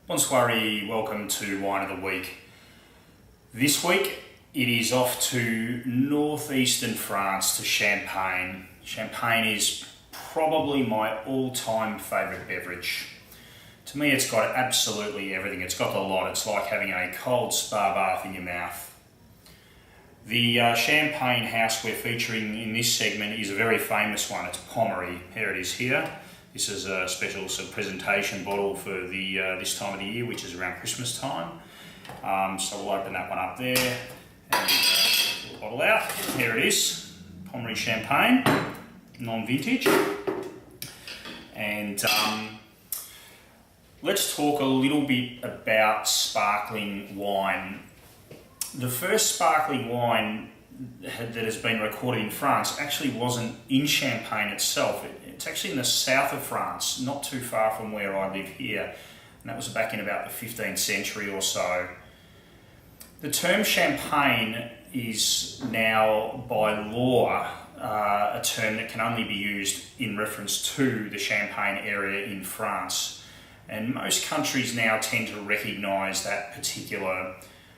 Bonsoir, welcome to Wine of the Week. This week it is off to northeastern France to Champagne. Champagne is probably my all-time favourite beverage. To me it's got absolutely everything. It's got the lot. It's like having a cold spa bath in your mouth. The champagne house we're featuring in this segment is a very famous one. It's Pommery. Here it is here. This is a special sort of presentation bottle for the this time of the year, which is around Christmas time. So we'll open that one up there and pull the bottle out. Here it is, Pommery Champagne, non-vintage. And let's talk a little bit about sparkling wine. The first sparkling wine that has been recorded in France actually wasn't in Champagne itself. It's actually in the south of France, not too far from where I live here, and that was back in about the 15th century or so. The term champagne is now by law a term that can only be used in reference to the Champagne area in France, and most countries now tend to recognise that particular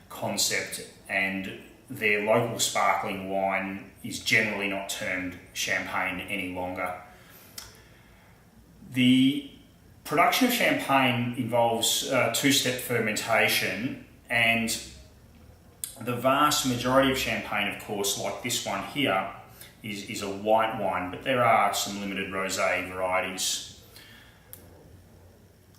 concept, and their local sparkling wine is generally not termed champagne any longer. The production of champagne involves two-step fermentation, and the vast majority of champagne, of course, like this one here, is a white wine, but there are some limited rosé varieties.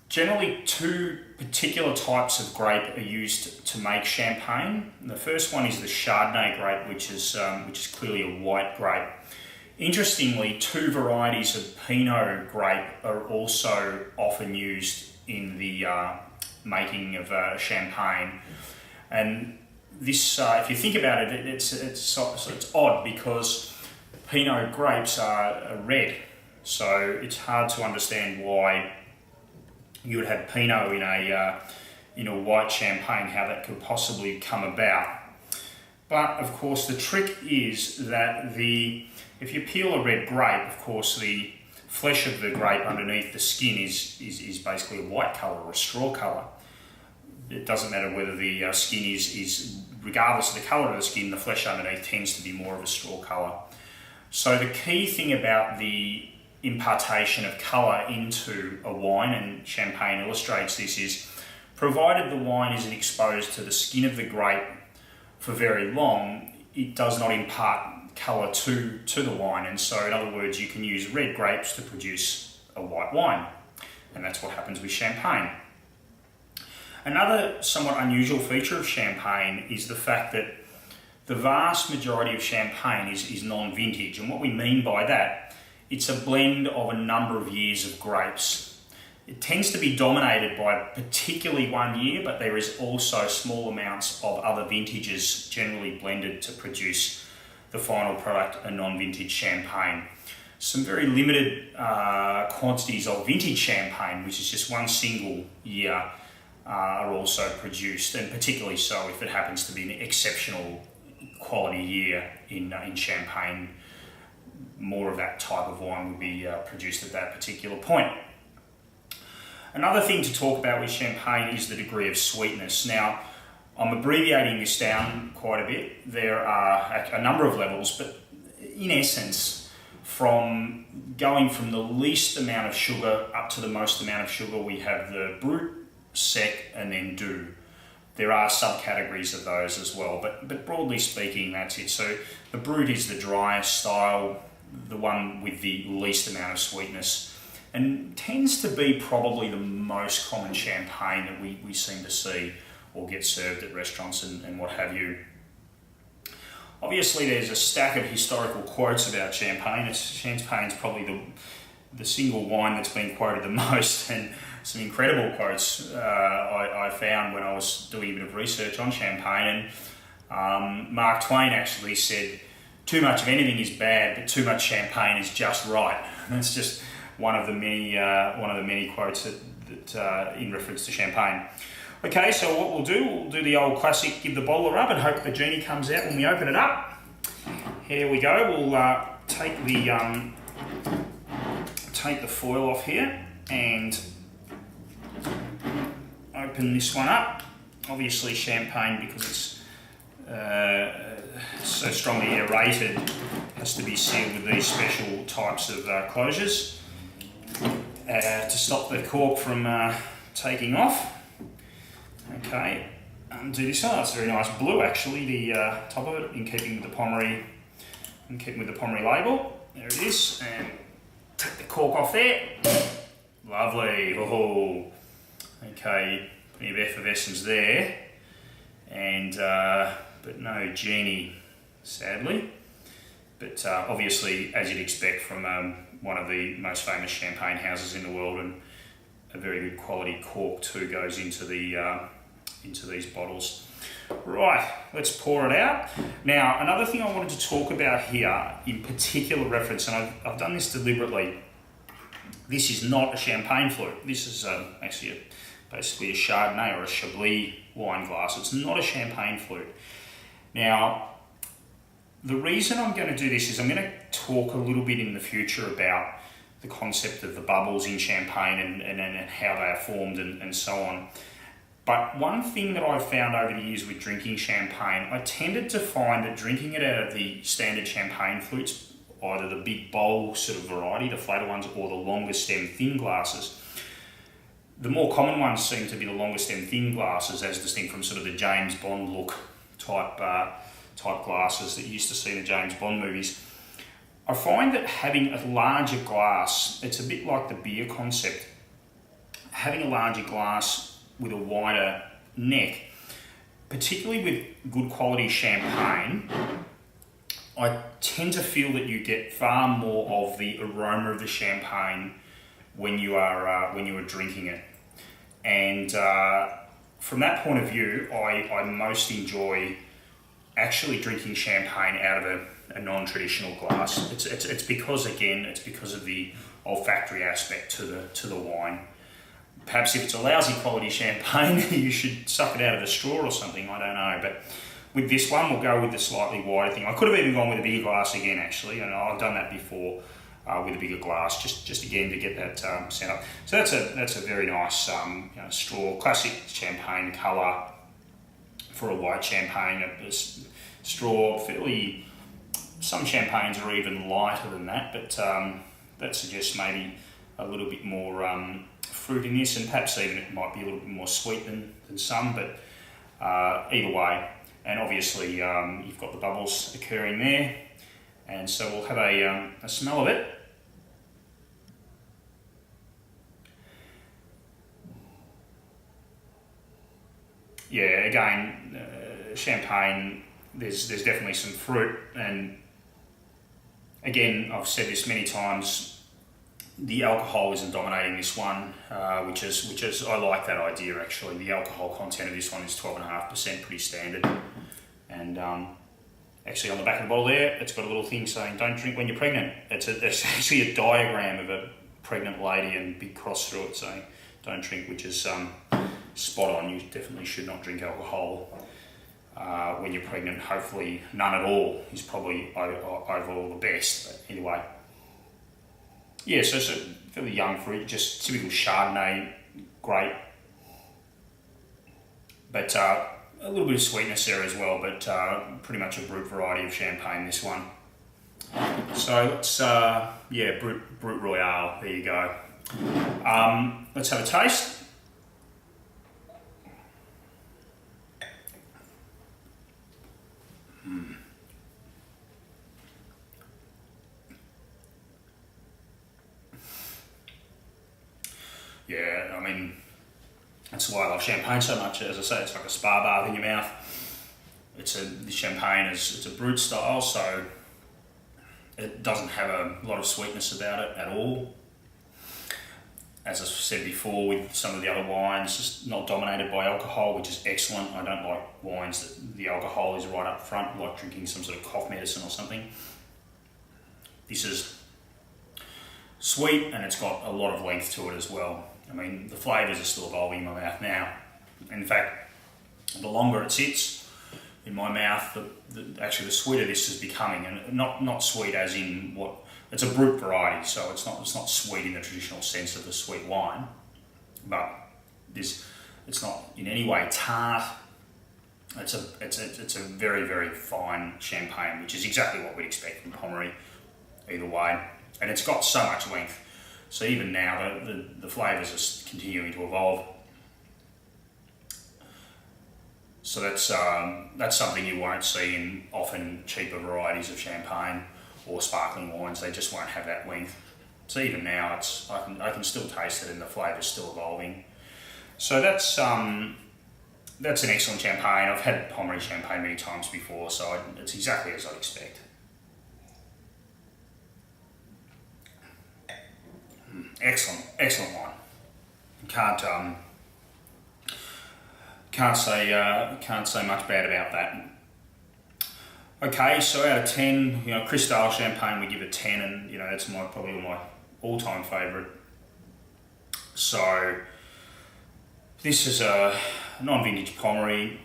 Generally, two particular types of grape are used to make champagne. The first one is the Chardonnay grape, which is clearly a white grape. Interestingly, two varieties of Pinot grape are also often used in the making of champagne. And this, if you think about it, it's odd because Pinot grapes are red, so it's hard to understand why you would have Pinot in a white champagne, how that could possibly come about. But of course, the trick is that if you peel a red grape, of course, the flesh of the grape underneath the skin is basically a white colour or a straw colour. It doesn't matter whether the skin is, regardless of the colour of the skin, the flesh underneath tends to be more of a straw colour. So the key thing about the impartation of colour into a wine, and champagne illustrates this, is provided the wine isn't exposed to the skin of the grape for very long, it does not impart colour to the wine. And so in other words, you can use red grapes to produce a white wine, and that's what happens with champagne. Another somewhat unusual feature of champagne is the fact that the vast majority of champagne is non-vintage, and what we mean by that, it's a blend of a number of years of grapes. It tends to be dominated by particularly 1 year, but there is also small amounts of other vintages generally blended to produce the final product, a non-vintage champagne. Some very limited quantities of vintage champagne, which is just one single year, are also produced, and particularly so if it happens to be an exceptional quality year in champagne. More of that type of wine would be produced at that particular point. Another thing to talk about with champagne is the degree of sweetness. Now, I'm abbreviating this down quite a bit. There are a number of levels, but in essence, from going from the least amount of sugar up to the most amount of sugar, we have the brut, sec, and then doux. There are subcategories of those as well, but broadly speaking, that's it. So the brut is the driest style, the one with the least amount of sweetness, and tends to be probably the most common champagne that we seem to see or get served at restaurants and what have you. Obviously, there's a stack of historical quotes about champagne. Champagne's probably the single wine that's been quoted the most, and some incredible quotes I found when I was doing a bit of research on champagne. And Mark Twain actually said, "Too much of anything is bad, but too much champagne is just right." And that's just one of the many quotes that in reference to champagne. Okay, so what we'll do the old classic, give the bottle a rub and hope the genie comes out when we open it up. Here we go. We'll take the foil off here and open this one up. Obviously champagne, because it's so strongly aerated, has to be sealed with these special types of closures to stop the cork from taking off. Okay, undo this one. That's very nice blue actually, the top of it, in keeping with the Pommery, label. There it is, and take the cork off there. Lovely. Oh, okay, plenty of effervescence there, and but no genie, sadly. But obviously, as you'd expect from one of the most famous champagne houses in the world, and a very good quality cork too goes into these bottles. Right, let's pour it out. Now, another thing I wanted to talk about here, in particular reference, and I've done this deliberately. This is not a champagne flute. This is actually basically a Chardonnay or a Chablis wine glass. It's not a champagne flute. Now, the reason I'm going to do this is I'm going to talk a little bit in the future about the concept of the bubbles in champagne and how they are formed and so on. But one thing that I've found over the years with drinking champagne, I tended to find that drinking it out of the standard champagne flutes, either the big bowl sort of variety, the flatter ones, or the longer stem thin glasses. The more common ones seem to be the longer stem thin glasses, as distinct from sort of the James Bond look type glasses that you used to see in the James Bond movies. I find that having a larger glass, it's a bit like the beer concept. Having a larger glass with a wider neck, particularly with good quality champagne, I tend to feel that you get far more of the aroma of the champagne when you are drinking it. And from that point of view, I most enjoy actually drinking champagne out of a non-traditional glass. It's because, again, it's because of the olfactory aspect to the wine. Perhaps if it's a lousy quality champagne, you should suck it out of a straw or something, I don't know. But with this one, we'll go with the slightly wider thing. I could have even gone with a bigger glass again, actually, and I've done that before with a bigger glass, just again to get that set up. So that's a very nice straw, classic champagne colour for a white champagne. A straw, fairly, some champagnes are even lighter than that, but that suggests maybe a little bit more fruit in this, and perhaps even it might be a little bit more sweet than some, but either way. And obviously you've got the bubbles occurring there, and so we'll have a smell of it. Yeah, again, champagne, there's definitely some fruit, and again, I've said this many times, the alcohol isn't dominating this one, which is I like that idea actually. The alcohol content of this one is 12.5%, pretty standard. And actually on the back of the bottle there, it's got a little thing saying "Don't drink when you're pregnant." It's actually a diagram of a pregnant lady and big cross through it saying "Don't drink," which is spot on. You definitely should not drink alcohol when you're pregnant. Hopefully none at all is probably overall the best. But anyway. Yeah, so it's a fairly young fruit, just typical Chardonnay, great. But a little bit of sweetness there as well, but pretty much a brut variety of champagne, this one. So it's, Brut Royale, there you go. Let's have a taste. Yeah, I mean, that's why I love champagne so much. As I say, it's like a spa bath in your mouth. The champagne it's a brut style, so it doesn't have a lot of sweetness about it at all. As I said before, with some of the other wines, it's not dominated by alcohol, which is excellent. I don't like wines that the alcohol is right up front, like drinking some sort of cough medicine or something. This is sweet, and it's got a lot of length to it as well. I mean, the flavours are still evolving in my mouth now. In fact, the longer it sits in my mouth, actually the sweeter this is becoming, and not sweet as in what. It's a brut variety, so it's not sweet in the traditional sense of the sweet wine, but there's It's not in any way tart. It's a very, very fine champagne, which is exactly what we'd expect from Pommery, either way. And it's got so much length. So even now, the flavours are continuing to evolve. So that's something you won't see in often cheaper varieties of champagne or sparkling wines. They just won't have that length. So even now, I can still taste it, and the flavour's still evolving. So that's an excellent champagne. I've had Pommery Champagne many times before, so it's exactly as I'd expect. Excellent wine. Can't say much bad about that. Okay, so out of 10, Cristal Champagne we give it 10, and that's probably my all-time favourite. So this is a non-vintage Pommery.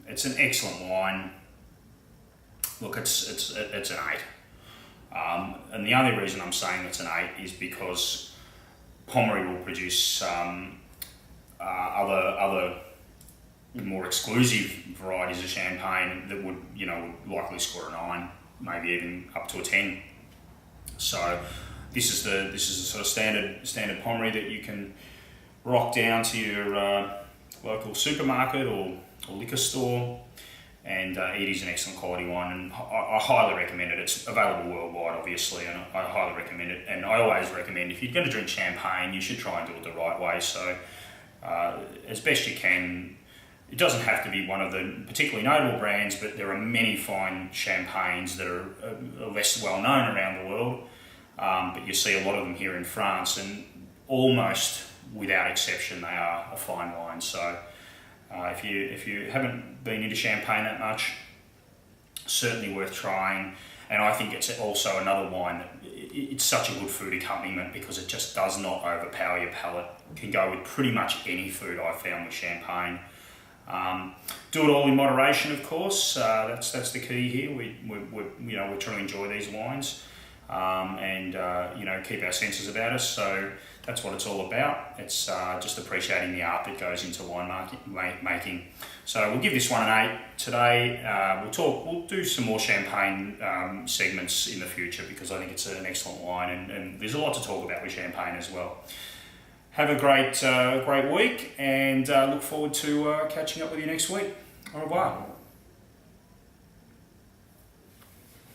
It's an excellent wine. Look, it's an 8. And the only reason I'm saying it's an 8 is because Pommery will produce other more exclusive varieties of champagne that would likely score a 9, maybe even up to a 10. So this is the sort of standard Pommery that you can rock down to your local supermarket or liquor store, and it is an excellent quality wine, and I highly recommend it. It's available worldwide, obviously, and I highly recommend it. And I always recommend, if you're going to drink champagne, you should try and do it the right way. So as best you can. It doesn't have to be one of the particularly notable brands, but there are many fine champagnes that are less well known around the world. But you see a lot of them here in France, and almost without exception, they are a fine wine. So if you haven't been into champagne that much, certainly worth trying. And I think it's also another wine that it's such a good food accompaniment because it just does not overpower your palate. It can go with pretty much any food I've found with champagne. Do it all in moderation, of course. That's the key here. We're trying to enjoy these wines, and keep our senses about us. So that's what it's all about. It's just appreciating the art that goes into wine making. So we'll give this one an 8 today. We'll do some more champagne segments in the future because I think it's an excellent wine, and there's a lot to talk about with champagne as well. Have a great week, and look forward to catching up with you next week. Au revoir.